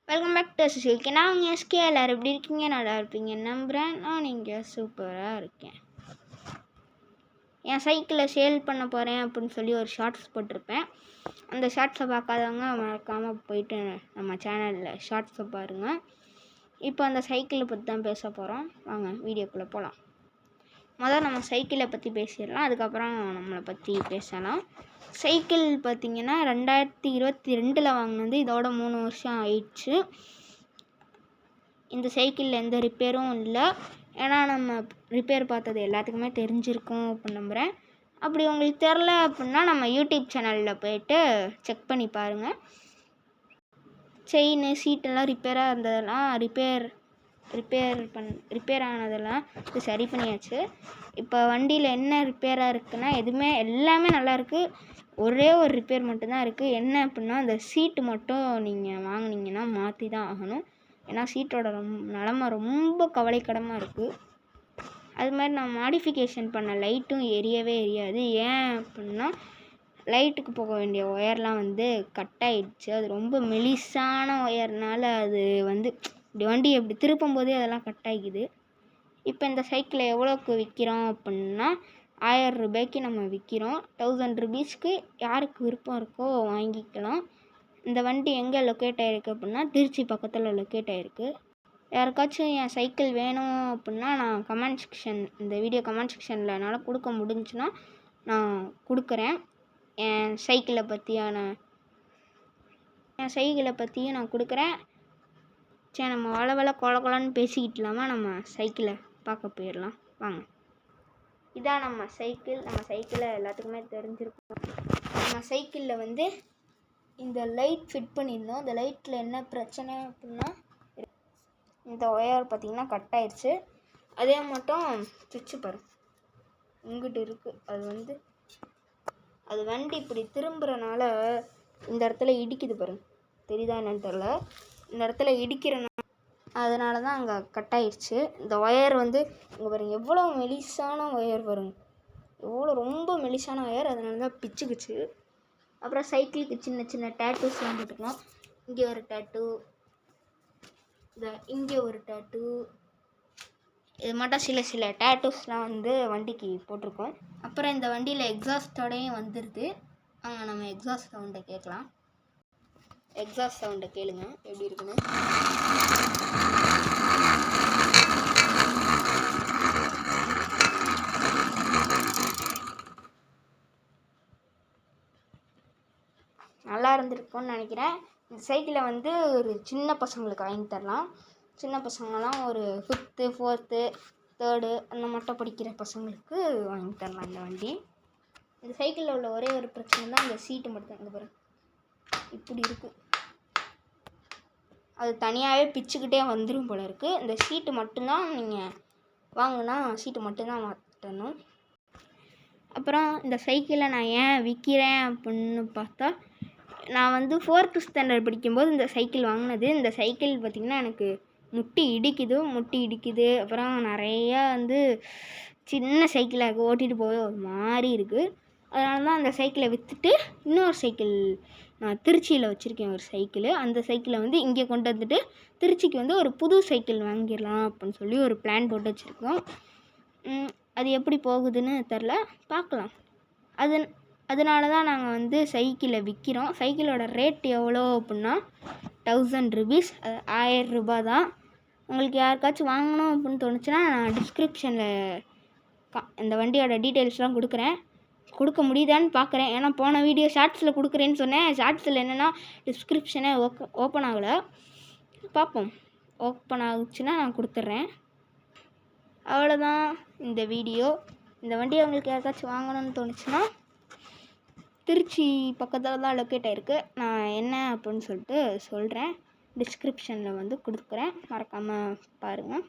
Welcome back to சுஷில்கே. நான் உங்கள் SK. எல்லோரும் எப்படி இருக்கீங்க? நல்லா இருப்பீங்க நம்புகிறேன். நான் இங்கே சூப்பராக இருக்கேன். என் சைக்கிளை சேல் பண்ண போகிறேன் அப்படின்னு சொல்லி ஒரு ஷார்ட்ஸ் போட்டிருப்பேன். அந்த ஷார்ட்ஸை பார்க்காதவங்க மறக்காமல் போயிட்டு நம்ம சேனலில் ஷார்ட்ஸை பாருங்கள். இப்போ அந்த சைக்கிளை பற்றி தான் பேச போகிறோம். வாங்க வீடியோக்குள்ளே போகலாம். முதல்ல நம்ம சைக்கிளை பற்றி பேசிடலாம், அதுக்கப்புறம் நம்மளை பற்றி பேசலாம். சைக்கிள் பார்த்திங்கன்னா 2022 வாங்கினது. இதோட 3 வருஷம் ஆயிடுச்சு. இந்த சைக்கிளில் எந்த ரிப்பேரும் இல்லை. ஏன்னா நம்ம ரிப்பேர் பார்த்தது எல்லாத்துக்குமே தெரிஞ்சிருக்கும் அப்படின்னு நம்புகிறேன். அப்படி உங்களுக்கு தெரில அப்படின்னா நம்ம யூடியூப் சேனலில் போய்ட்டு செக் பண்ணி பாருங்கள். செயின் சீட்டெல்லாம் ரிப்பேராக இருந்ததெல்லாம் ரிப்பேர் ஆனதெல்லாம் இது சரி பண்ணியாச்சு. இப்போ வண்டியில் என்ன ரிப்பேராக இருக்குன்னா எல்லாமே நல்லாயிருக்கு. ஒரே ஒரு ரிப்பேர் மட்டும்தான் இருக்குது. என்ன அப்படின்னா அந்த சீட்டு மட்டும் நீங்கள் வாங்கினீங்கன்னா மாற்றி தான் ஆகணும். ஏன்னா சீட்டோட நிலமை ரொம்ப கவலைக்கிடமாக இருக்குது. அது மாதிரி நான் மாடிஃபிகேஷன் பண்ண லைட்டும் எரியவே எரியாது. ஏன் அப்படின்னா லைட்டுக்கு போக வேண்டிய ஒயர்லாம் கட் ஆகிடுச்சு. அது ரொம்ப மெலிசான ஒயர்னால் அது இப்படி வண்டி எப்படி திருப்பும் போதே அதெல்லாம் கட் ஆகிக்குது. இப்போ இந்த சைக்கிளை எவ்வளோக்கு விற்கிறோம் அப்படின்னா 1000 ரூபாய்க்கு நம்ம விற்கிறோம். 1000 ருபீஸ்க்கு யாருக்கு விருப்பம் இருக்கோ வாங்கிக்கலாம். இந்த வண்டி எங்கே லொக்கேட் ஆகிருக்கு அப்படின்னா திருச்சி பக்கத்தில் லொக்கேட் ஆகிருக்கு. யாருக்காச்சும் என் சைக்கிள் வேணும் அப்படின்னா நான் இந்த வீடியோ கமெண்ட் செக்ஷனில் என்னால் கொடுக்க முடிஞ்சுன்னா நான் கொடுக்குறேன். என் சைக்கிளை பற்றியும் நான் கொடுக்குறேன். சரி, நம்ம வள கொலன்னு பேசிக்கிட்டு இல்லாமல் நம்ம சைக்கிளை பார்க்க போயிடலாம் வாங்க. இதான் நம்ம சைக்கிளை எல்லாத்துக்குமே தெரிஞ்சிருக்கும். நம்ம சைக்கிளில் இந்த லைட் ஃபிட் பண்ணியிருந்தோம். இந்த லைட்டில் என்ன பிரச்சனை அப்படின்னா இந்த ஒயர் பார்த்திங்கன்னா கட் ஆயிடுச்சு. அதே மட்டும் சுவிட்சு பாரு இங்கிட்டு இருக்குது. அது வண்டி இப்படி திரும்புகிறனால இந்த இடத்துல இடிக்குது பாருங்க. தெரியுதா என்னன்னு தெரில. இந்த இடத்துல இடிக்கிறனால அதனால தான் அங்கே கட் ஆயிடுச்சு. இந்த ஒயர் இங்கே பாருங்க எவ்வளோ மெலிசான ஒயர் பாருங்க. ரொம்ப மெலிசான ஒயர். அதனால தான் பிச்சுக்குச்சு. அப்புறம் சைக்கிளுக்கு சின்ன சின்ன டேட்டூஸ்லாம் போட்டுக்கலாம். இங்கே ஒரு டேட்டூ, இங்கே ஒரு டேட்டூ, இது மட்டும் சில டேட்டூஸ்லாம் வண்டிக்கு போட்டிருக்கோம். அப்புறம் இந்த வண்டியில் எக்ஸாஸ்டோடையும் வந்துடுது. நம்ம எக்ஸாஸ்ட் சவுண்டை கேட்கலாம். எக்ஸாஸ்ட் சவுண்டை கேளுங்க எப்படி இருக்குன்னு. நல்லா இருந்திருக்கும்னு நினைக்கிறேன். இந்த சைக்கிளை ஒரு சின்ன பசங்களுக்கு வாங்கி தரலாம். சின்ன பசங்களாம் ஒரு 5th 4th 3rd அந்த மட்டும் படிக்கிற பசங்களுக்கு வாங்கி தரலாம் இந்த வண்டி. இந்த சைக்கிளில் உள்ள ஒரே ஒரு பிரச்சனை தான் இந்த சீட்டு மட்டும். இங்கே பாருங்க இப்படி இருக்குது. அது தனியாகவே பிச்சுக்கிட்டே வந்துடும் போல இருக்குது. இந்த சீட்டு மட்டும்தான் நீங்கள் வாங்கினா சீட்டு மட்டும்தான் மாற்றணும். அப்புறம் இந்த சைக்கிளை நான் ஏன் விற்கிறேன் அப்படின்னு பார்த்தா நான் 4th ஸ்டாண்டர்ட் படிக்கும்போது இந்த சைக்கிள் வாங்கினது. இந்த சைக்கிள் பார்த்திங்கன்னா எனக்கு முட்டி இடிக்குது. அப்புறம் நிறையா சின்ன சைக்கிளாக ஓட்டிகிட்டு போய் ஒரு மாதிரி இருக்குது. அதனால தான் அந்த சைக்கிளை விற்றுட்டு இன்னொரு சைக்கிள் நான் திருச்சியில் வச்சுருக்கேன் ஒரு சைக்கிள். அந்த சைக்கிளை இங்கே கொண்டு வந்துட்டு திருச்சிக்கு ஒரு புது சைக்கிள் வாங்கிடலாம் அப்படின்னு சொல்லி ஒரு பிளான் போட்டு வச்சுருக்கோம். அது எப்படி போகுதுன்னு தெரில, பார்க்கலாம். அதனால தான் நாங்கள் சைக்கிளை விற்கிறோம். சைக்கிளோட ரேட் எவ்வளோ அப்படின்னா 1000 ருபீஸ், 1000 ரூபாய் தான். உங்களுக்கு யாருக்காச்சும் வாங்கணும் அப்படின்னு தோணுச்சுன்னா நான் டிஸ்கிரிப்ஷனில் இந்த வண்டியோட டீட்டெயில்ஸ்லாம் கொடுக்க முடியுதான்னு பார்க்குறேன். ஏன்னா போன வீடியோ ஷார்ட்ஸில் கொடுக்குறேன்னு சொன்னேன். ஷார்ட்ஸில் என்னென்னா டிஸ்கிரிப்ஷனே ஓப்பன் ஆகலை. பார்ப்போம், ஓப்பன் ஆகுச்சுன்னா நான் கொடுத்துட்றேன். அவ்வளோதான் இந்த வீடியோ. இந்த வண்டியை உங்களுக்கு யாருக்காச்சும் வாங்கணும்னு தோணுச்சுன்னா திருச்சி பக்கத்தில் தான் லொக்கேட் ஆகிருக்கு. நான் என்ன அப்படின்னு சொல்லிட்டு சொல்கிறேன். டிஸ்கிரிப்ஷனில் கொடுக்குறேன், மறக்காமல் பாருங்கள்.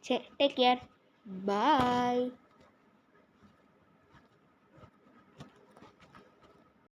சரி, டேக் கேர், பாய்.